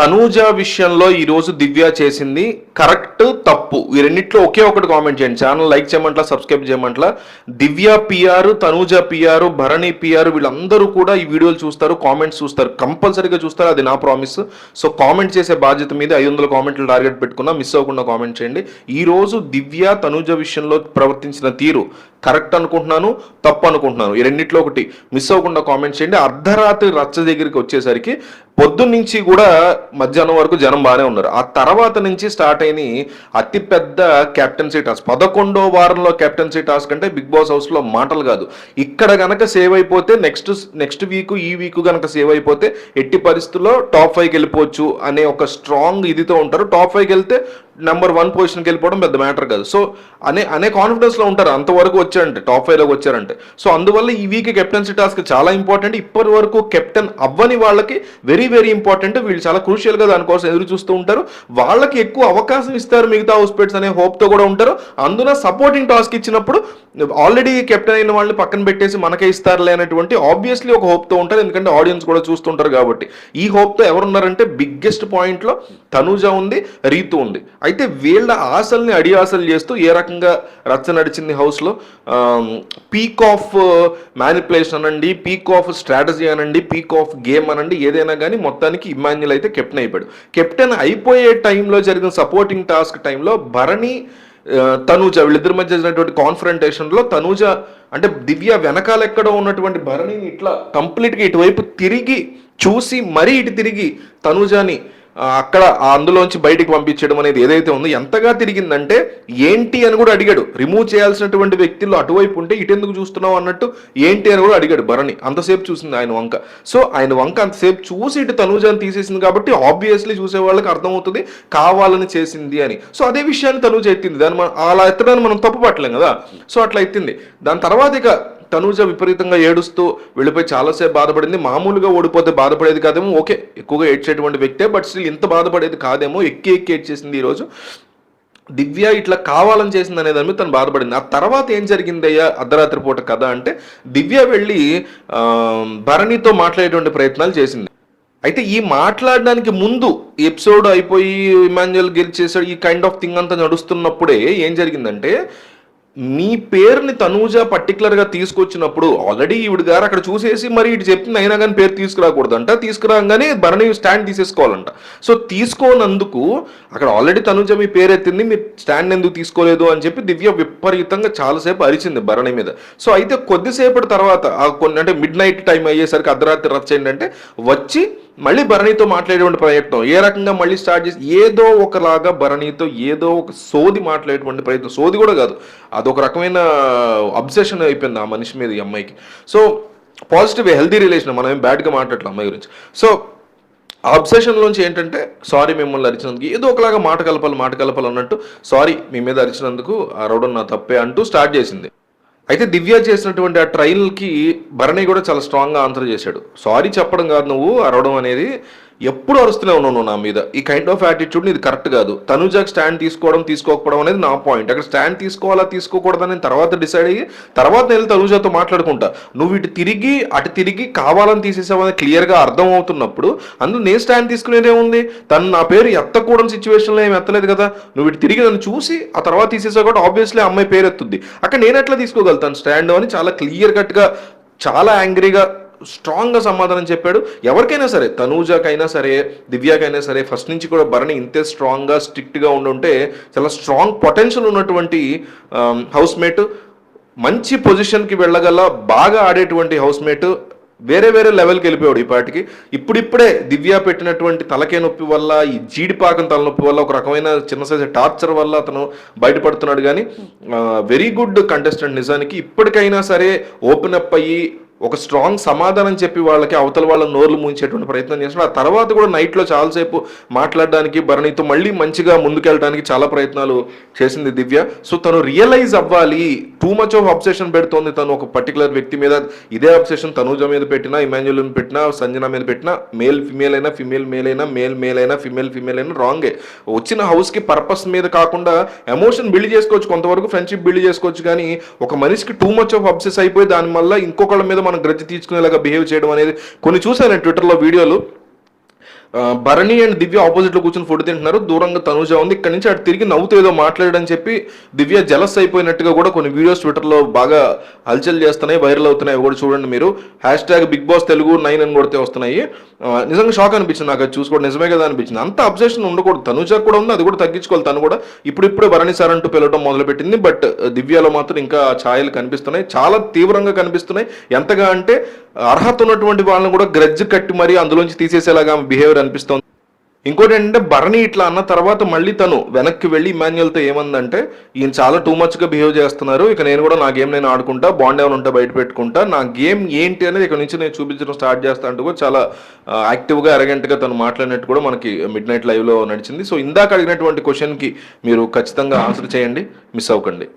తనూజ విషయంలో ఈరోజు దివ్య చేసింది కరెక్ట్ తప్పు ఈ రెండిట్లో ఒకే ఒకటి కామెంట్ చేయండి. ఛానల్ లైక్ చేయమంటలా, సబ్స్క్రైబ్ చేయమంటలా. Divya PR, Tanuja PR, Bharani PR వీళ్ళందరూ కూడా ఈ వీడియోలు చూస్తారు, కామెంట్స్ చూస్తారు, కంపల్సరీగా చూస్తారు. అది నా ప్రామిస్. సో కామెంట్ చేసే బాధ్యత మీద 500 కామెంట్లు టార్గెట్ పెట్టుకున్నా, మిస్ అవ్వకుండా కామెంట్ చేయండి. ఈ రోజు దివ్య తనూజ విషయంలో ప్రవర్తించిన తీరు కరెక్ట్ అనుకుంటున్నాను, తప్పు అనుకుంటున్నాను. ఈ రెండిట్లో ఒకటి మిస్ అవ్వకుండా కామెంట్ చేయండి. అర్ధరాత్రి రచ్చ దగ్గరికి వచ్చేసరికి పొద్దున్నుంచి కూడా మధ్యాహ్నం వరకు జనం బాగానే ఉన్నారు. ఆ తర్వాత నుంచి స్టార్ట్ అయిన అతిపెద్ద కెప్టెన్సీ టాస్క్, 11వ వారంలో కెప్టెన్సీ టాస్క్ అంటే బిగ్ బాస్ హౌస్లో మాటలు కాదు. ఇక్కడ గనక సేవ్ అయిపోతే నెక్స్ట్ వీక్ ఈ వీక్ గనక సేవ్ అయిపోతే ఎట్టి పరిస్థితుల్లో టాప్ 5కి వెళ్ళిపోవచ్చు అనే ఒక స్ట్రాంగ్ ఇదితో ఉంటారు. టాప్ 5కి వెళ్తే నెంబర్ 1 పొజిషన్కి వెళ్ళిపోవడం పెద్ద మ్యాటర్ కాదు. సో అనే కాన్ఫిడెన్స్లో ఉంటారు అంతవరకు వచ్చారంటే, టాప్ 5లోకి వచ్చారంటే. సో అందువల్ల ఈ వీక్ కెప్టెన్సీ టాస్క్ చాలా ఇంపార్టెంట్. ఇప్పటి వరకు కెప్టెన్ అవ్వని వాళ్ళకి వెరీ వెరీ ఇంపార్టెంట్. వీళ్ళు చాలా క్రూషియల్గా దానికోసం ఎదురు చూస్తూ ఉంటారు. వాళ్ళకి ఎక్కువ అవకాశం ఇస్తారు మిగతా హౌస్మేట్స్ అనే హోప్తో కూడా ఉంటారు. అందున సపోర్టింగ్ టాస్క్ ఇచ్చినప్పుడు ఆల్రెడీ కెప్టెన్ అయిన వాళ్ళని పక్కన పెట్టేసి మనకే ఇస్తారులే అనేటువంటి ఆబ్వియస్లీ ఒక హోప్తో ఉంటారు. ఎందుకంటే ఆడియన్స్ కూడా చూస్తుంటారు కాబట్టి. ఈ హోప్తో ఎవరున్నారంటే బిగ్గెస్ట్ పాయింట్లో తనూజ ఉంది, రీతు ఉంది. అయితే వీళ్ళ ఆశల్ని అడియాసలు చేస్తూ ఏ రకంగా రచ్చ నడిచింది హౌస్లో. పీక్ ఆఫ్ మ్యానిపులేషన్ అనండి, పీక్ ఆఫ్ స్ట్రాటజీ అనండి, పీక్ ఆఫ్ గేమ్ అనండి, ఏదైనా కానీ మొత్తానికి ఇమాన్యుల్ అయితే కెప్టెన్ అయిపోయాడు. కెప్టెన్ అయిపోయే టైంలో జరిగిన సపోర్టింగ్ టాస్క్ టైంలో భరణి, తనూజ వీళ్ళిద్దరి మధ్య జరిగినటువంటి కాన్ఫరంటేషన్లో తనూజ అంటే దివ్య వెనకాల ఎక్కడో ఉన్నటువంటి భరణిని ఇట్లా కంప్లీట్గా ఇటువైపు తిరిగి చూసి మరీ ఇటు తిరిగి తనూజని అక్కడ అందులోంచి బయటికి పంపించడం అనేది ఏదైతే ఉందో ఎంతగా తిరిగిందంటే ఏంటి అని కూడా అడిగాడు. రిమూవ్ చేయాల్సినటువంటి వ్యక్తులు అటువైపు ఉంటే ఇటెందుకు చూస్తున్నావు అన్నట్టు ఏంటి అని కూడా అడిగాడు భరణి. అంతసేపు చూసింది ఆయన వంక. సో ఆయన వంక అంతసేపు చూసి ఇటు తనూజని తీసేసింది కాబట్టి ఆబ్వియస్లీ చూసే వాళ్ళకి అర్థమవుతుంది కావాలని చేసింది అని. సో అదే విషయాన్ని తనూజ ఎత్తింది. దాన్ని అలా ఎత్తడాన్ని మనం తప్పు పట్టలేం కదా. సో అట్లా ఎత్తింది. దాని తర్వాత ఇక తనూజ విపరీతంగా ఏడుస్తూ వెళ్ళిపోయి చాలాసేపు బాధపడింది. మామూలుగా ఓడిపోతే బాధపడేది కాదేమో, ఓకే ఎక్కువగా ఏడ్చేటువంటి వ్యక్తే, బట్ స్టిల్ ఇంత బాధపడేది కాదేమో, ఎక్కి ఏడ్చేసింది ఈరోజు. దివ్య ఇట్లా కావాలని చేసింది అనే దాని మీద తను బాధపడింది. ఆ తర్వాత ఏం జరిగిందయ్యా అర్ధరాత్రి పూట కథ అంటే దివ్య వెళ్ళి భరణితో మాట్లాడేటువంటి ప్రయత్నాలు చేసింది. అయితే ఈ మాట్లాడడానికి ముందు ఎపిసోడ్ అయిపోయి ఇమాన్యుయల్ గెలిచేసాడు ఈ కైండ్ ఆఫ్ థింగ్ అంతా నడుస్తున్నప్పుడే ఏం జరిగిందంటే మీ పేరుని తనూజ పర్టికులర్గా తీసుకొచ్చినప్పుడు ఆల్రెడీ ఈవిడ గారు అక్కడ చూసేసి మరి ఇటు చెప్తుంది అయినా కానీ పేరు తీసుకురాకూడదంట. తీసుకురాగానే భరణి స్టాండ్ తీసేసుకోవాలంట. సో తీసుకోనందుకు అక్కడ ఆల్రెడీ తనూజ మీ పేరు ఎత్తింది, మీరు స్టాండ్ ఎందుకు తీసుకోలేదు అని చెప్పి దివ్య విపరీతంగా చాలాసేపు అరిచింది భరణి మీద. సో అయితే కొద్దిసేపటి తర్వాత అంటే మిడ్ నైట్ టైం అయ్యేసరికి అర్ధరాత్రి రచ్చ ఏంటంటే వచ్చి మళ్ళీ భరణితో మాట్లాడేటువంటి ప్రయత్నం ఏ రకంగా మళ్ళీ స్టార్ట్ చేసి ఏదో ఒకలాగా భరణితో ఏదో ఒక సోది మాట్లాడేటువంటి ప్రయత్నం. సోది కూడా కాదు, అదొక రకమైన అబ్సెషన్ అయిపోయింది ఆ మనిషి మీద ఈ అమ్మాయికి. సో పాజిటివ్ హెల్తీ రిలేషన్, మనం ఏం బ్యాడ్గా మాట్లాడట్లేదు అమ్మాయి గురించి. సో ఆ అబ్సెషన్లోంచి ఏంటంటే సారీ మిమ్మల్ని అరిచినందుకు, ఏదో ఒకలాగా మాట కలపాలి అన్నట్టు సారీ మీ మీద అరిచినందుకు అరవడం నా తప్పే అంటూ స్టార్ట్ చేసింది. అయితే దివ్య చేసినటువంటి ఆ ట్రైల్కి భరణి కూడా చాలా స్ట్రాంగ్గా ఆన్సర్ చేశాడు. సారీ చెప్పడం కాదు నువ్వు అరవడం అనేది, ఎప్పుడు అరుస్తూనే ఉన్నావు నువ్వు నా మీద. ఈ కైండ్ ఆఫ్ యాటిట్యూడ్ని ఇది కరెక్ట్ కాదు. తనూజకి స్టాండ్ తీసుకోకపోవడం అనేది నా పాయింట్. అక్కడ స్టాండ్ తీసుకోవాలా తీసుకోకూడదని తర్వాత డిసైడ్ అయ్యి తర్వాత నేను తనూజతో మాట్లాడుకుంటా. నువ్వు అటు తిరిగి కావాలని తీసేసావని క్లియర్గా అర్థం అవుతున్నప్పుడు అందులో నేను స్టాండ్ తీసుకునేదే ఉంది. తను నా పేరు ఎత్తకూడని సిచ్యువేషన్లో ఏమి ఎత్తలేదు కదా. నువ్వు ఇటు తిరిగి నన్ను చూసి ఆ తర్వాత తీసేసావు కాబట్టి ఆబ్వియస్లీ అమ్మాయి పేరు ఎత్తుద్ది. అక్కడ నేను ఎట్లా తీసుకోగలుగుతాను స్టాండ్ అని చాలా క్లియర్ కట్గా చాలా యాంగ్రీగా స్ట్రాంగ్గా సమాధానం చెప్పాడు. ఎవరికైనా సరే, తనూజకైనా సరే, దివ్యకైనా సరే, ఫస్ట్ నుంచి కూడా భరణి ఇంతే స్ట్రాంగ్గా స్ట్రిక్ట్గా ఉండుంటే చాలా స్ట్రాంగ్ పొటెన్షియల్ ఉన్నటువంటి హౌస్మేట్, మంచి పొజిషన్కి వెళ్ళగల బాగా ఆడేటువంటి హౌస్మేట్ వేరే లెవెల్కి వెళ్ళిపోయాడు ఈ పాటికి. ఇప్పుడిప్పుడే దివ్య పెట్టినటువంటి తలకే నొప్పి వల్ల, ఈ జీడిపాకం తలనొప్పి వల్ల, ఒక రకమైన చిన్న సైజు టార్చర్ వల్ల అతను బయటపడుతున్నాడు. కానీ వెరీ గుడ్ కంటెస్టెంట్ నిజానికి. ఇప్పటికైనా సరే ఓపెన్ అప్ అయ్యి ఒక స్ట్రాంగ్ సమాధానం చెప్పి వాళ్ళకి అవతల వాళ్ళ నోర్లు ముంచేటువంటి ప్రయత్నం చేస్తున్నాడు. ఆ తర్వాత కూడా నైట్లో చాలాసేపు మాట్లాడడానికి భరణితో మళ్ళీ మంచిగా ముందుకెళ్ళడానికి చాలా ప్రయత్నాలు చేసింది దివ్య. సో తను రియలైజ్ అవ్వాలి, టూ మచ్ ఆఫ్ అబ్సెషన్ పెడుతోంది తను ఒక పర్టికులర్ వ్యక్తి మీద. ఇదే అబ్సెషన్ తనూజ మీద పెట్టినా, ఇమాన్యుయల్ మీద పెట్టినా, సంజన మీద పెట్టినా, మేల్ ఫిమేల్ అయినా, ఫిమేల్ మేల్ అయినా, మేల్ అయినా, ఫిమేల్ అయినా రాంగే. వచ్చిన హౌస్కి పర్పస్ మీద కాకుండా ఎమోషన్ బిల్డ్ చేసుకోవచ్చు, కొంతవరకు ఫ్రెండ్షిప్ బిల్డ్ చేసుకోవచ్చు. కానీ ఒక మనిషికి టూ మచ్ ఆఫ్ అబ్సెస్ అయిపోయి దానివల్ల ఇంకొకళ్ళ మీద మనం గ్రజ్జి తీసుకునేలాగా బిహేవ్ చేయడం అనేది కొన్ని చూసాను నేను ట్విట్టర్లో వీడియోలు. భరణి అండ్ దివ్య ఆపోజిట్ లో కూర్చొని ఫుడ్ తింటున్నారు, దూరంగా తనుజ ఉంది. ఇక్కడ నుంచి అటు తిరిగి నవ్వుతూ ఏదో మాట్లాడని చెప్పి దివ్య జలస్ అయిపోయినట్టుగా కూడా కొన్ని వీడియోస్ ట్విట్టర్ లో బాగా హల్చల్ చేస్తున్నాయి, వైరల్ అవుతున్నాయి. అవి కూడా చూడండి మీరు. #BigBoss Telugu 9 అని కొడితే వస్తున్నాయి. నిజంగా షాక్ అనిపించింది నాకు, అది చూసుకోవడం నిజమే కదా అనిపించింది. అంత అబ్జెక్షన్ ఉండకూడదు. తనుజ కూడా ఉంది, అది కూడా తగ్గించుకోవాలి. తను కూడా ఇప్పుడిప్పుడే భరణి సార్ అంటూ పిలవడం మొదలుపెట్టింది. బట్ దివ్యలో మాత్రం ఇంకా ఛాయలు కనిపిస్తున్నాయి, చాలా తీవ్రంగా కనిపిస్తున్నాయి. ఎంతగా అంటే అర్హత ఉన్నటువంటి వాళ్ళని కూడా గ్రడ్జ్ కట్టి మరీ అందులోంచి తీసేసేలాగా బిహేవియర్ అనిపిస్తోంది. ఇంకోటి ఏంటంటే భరణి ఇట్లా అన్న తర్వాత మళ్ళీ తను వెనక్కి వెళ్ళి ఇమాన్యుయల్తో ఏమందంటే, ఈయన చాలా టూ మచ్గా బిహేవ్ చేస్తున్నారు, ఇక నేను కూడా నా గేమ్ నేను ఆడుకుంటా, బాండ్ ఏమైనా ఉంటే బయట పెట్టుకుంటా, నా గేమ్ ఏంటి అనేది ఇక్కడ నుంచి నేను చూపించడం స్టార్ట్ చేస్తా అంటూ కూడా చాలా యాక్టివ్గా అరగెంట్గా తను మాట్లాడినట్టు కూడా మనకి మిడ్ నైట్ లైవ్లో నడిచింది. సో ఇందాక అడిగినటువంటి క్వశ్చన్కి మీరు ఖచ్చితంగా ఆన్సర్ చేయండి, మిస్ అవ్వకండి.